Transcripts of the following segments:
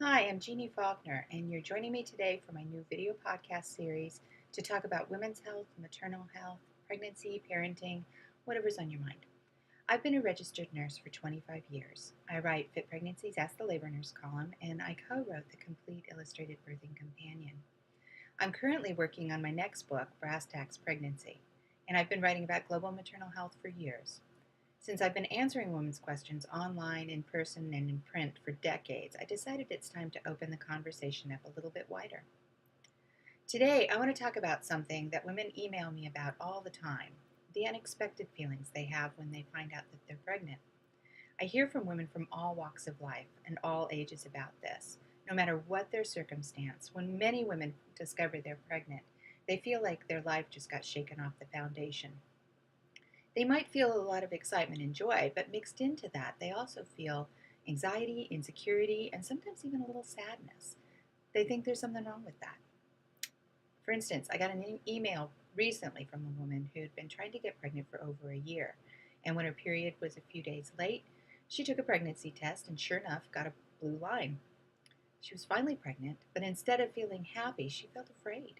Hi, I'm Jeanne Faulkner, and you're joining me today for my new video podcast series to talk about women's health, maternal health, pregnancy, parenting, whatever's on your mind. I've been a registered nurse for 25 years. I write Fit Pregnancies Ask the Labor Nurse column, and I co wrote the Complete Illustrated Birthing Companion. I'm currently working on my next book, Brass Tacks Pregnancy, and I've been writing about global maternal health for years. Since I've been answering women's questions online, in person, and in print for decades, I decided it's time to open the conversation up a little bit wider. Today, I want to talk about something that women email me about all the time: the unexpected feelings they have when they find out that they're pregnant. I hear from women from all walks of life and all ages about this. No matter what their circumstance, when many women discover they're pregnant, they feel like their life just got shaken off the foundation. They might feel a lot of excitement and joy, but mixed into that, they also feel anxiety, insecurity, and sometimes even a little sadness. They think there's something wrong with that. For instance, I got an email recently from a woman who had been trying to get pregnant for over a year, and when her period was a few days late, she took a pregnancy test and sure enough got a blue line. She was finally pregnant, but instead of feeling happy, she felt afraid.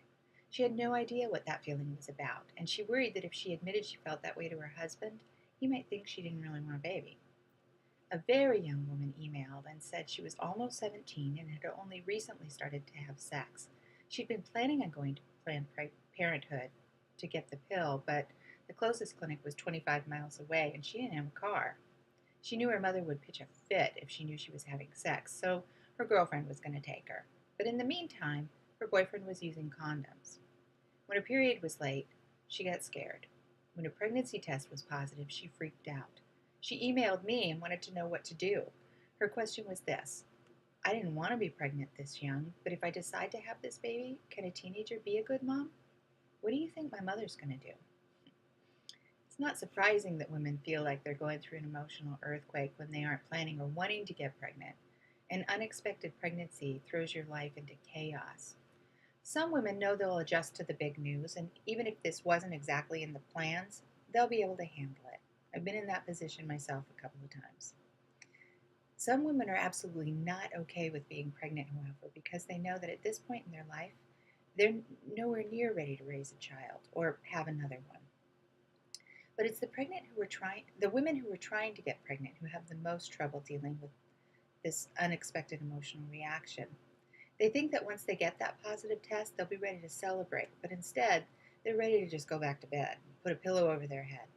She had no idea what that feeling was about, and she worried that if she admitted she felt that way to her husband, he might think she didn't really want a baby. A very young woman emailed and said she was almost 17 and had only recently started to have sex. She'd been planning on going to Planned Parenthood to get the pill, but the closest clinic was 25 miles away and she didn't have a car. She knew her mother would pitch a fit if she knew she was having sex, so her girlfriend was going to take her. But in the meantime, her boyfriend was using condoms. When her period was late, she got scared. When her pregnancy test was positive, she freaked out. She emailed me and wanted to know what to do. Her question was this: I didn't want to be pregnant this young, but if I decide to have this baby, can a teenager be a good mom? What do you think my mother's going to do? It's not surprising that women feel like they're going through an emotional earthquake when they aren't planning or wanting to get pregnant. An unexpected pregnancy throws your life into chaos. Some women know they'll adjust to the big news, and even if this wasn't exactly in the plans, they'll be able to handle it. I've been in that position myself a couple of times. Some women are absolutely not okay with being pregnant, however, because they know that at this point in their life, they're nowhere near ready to raise a child or have another one. But it's the women who are trying to get pregnant who have the most trouble dealing with this unexpected emotional reaction. They think that once they get that positive test, they'll be ready to celebrate, but instead, they're ready to just go back to bed, put a pillow over their head.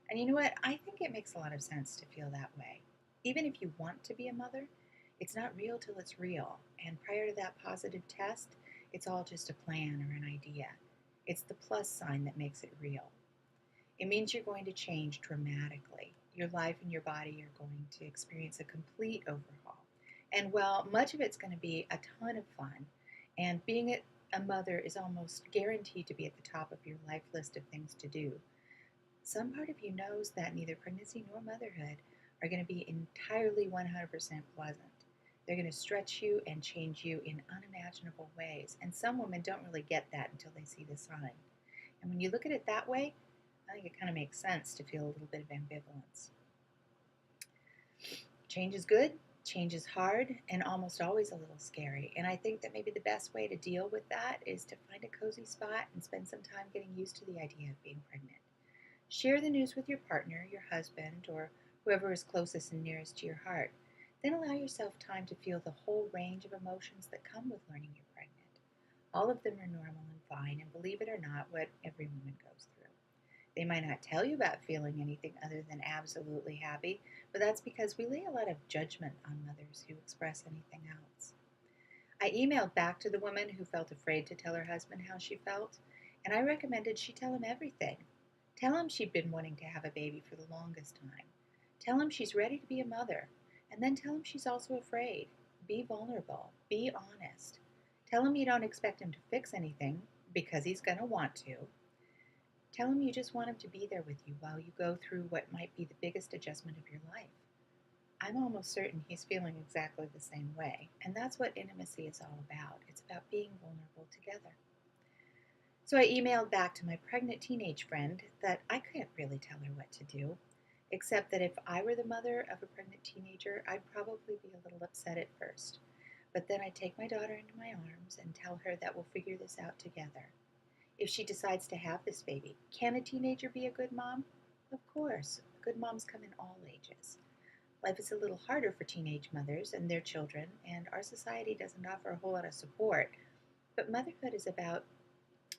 And you know what? I think it makes a lot of sense to feel that way. Even if you want to be a mother, it's not real till it's real. And prior to that positive test, it's all just a plan or an idea. It's the plus sign that makes it real. It means you're going to change dramatically. Your life and your body are going to experience a complete overhaul. And while much of it's going to be a ton of fun, and being a mother is almost guaranteed to be at the top of your life list of things to do, some part of you knows that neither pregnancy nor motherhood are going to be entirely 100% pleasant. They're going to stretch you and change you in unimaginable ways. And some women don't really get that until they see the sign. And when you look at it that way, I think it kind of makes sense to feel a little bit of ambivalence. Change is good, change is hard, and almost always a little scary. And I think that maybe the best way to deal with that is to find a cozy spot and spend some time getting used to the idea of being pregnant. Share the news with your partner, your husband, or whoever is closest and nearest to your heart. Then allow yourself time to feel the whole range of emotions that come with learning you're pregnant. All of them are normal and fine, and believe it or not, what every woman goes through. They might not tell you about feeling anything other than absolutely happy, but that's because we lay a lot of judgment on mothers who express anything else. I emailed back to the woman who felt afraid to tell her husband how she felt, and I recommended she tell him everything. Tell him she'd been wanting to have a baby for the longest time. Tell him she's ready to be a mother, and then tell him she's also afraid. Be vulnerable. Be honest. Tell him you don't expect him to fix anything, because he's going to want to. Tell him you just want him to be there with you while you go through what might be the biggest adjustment of your life. I'm almost certain he's feeling exactly the same way, and that's what intimacy is all about. It's about being vulnerable together. So I emailed back to my pregnant teenage friend that I couldn't really tell her what to do, except that if I were the mother of a pregnant teenager, I'd probably be a little upset at first. But then I take my daughter into my arms and tell her that we'll figure this out together. If she decides to have this baby, can a teenager be a good mom? Of course. Good moms come in all ages. Life is a little harder for teenage mothers and their children, and our society doesn't offer a whole lot of support. But motherhood is about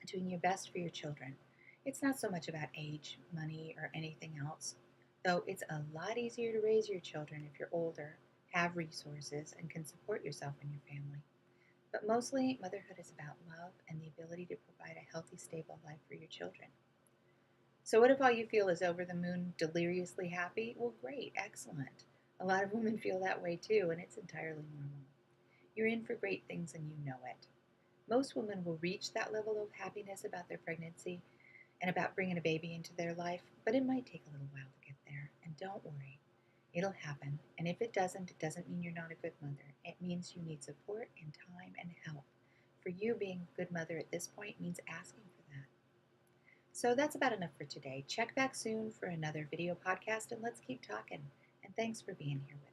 doing your best for your children. It's not so much about age, money, or anything else, though it's a lot easier to raise your children if you're older, have resources, and can support yourself and your family. But mostly, motherhood is about love and the ability to provide a healthy, stable life for your children. So, what if all you feel is over the moon, deliriously happy? Well, great, excellent. A lot of women feel that way too, and it's entirely normal. You're in for great things and you know it. Most women will reach that level of happiness about their pregnancy and about bringing a baby into their life, but it might take a little while to get there. And don't worry, it'll happen. And if it doesn't mean you're not a good mother. It means you need support and time and help. For you, being a good mother at this point means asking for that. So that's about enough for today. Check back soon for another video podcast and let's keep talking. And thanks for being here with me.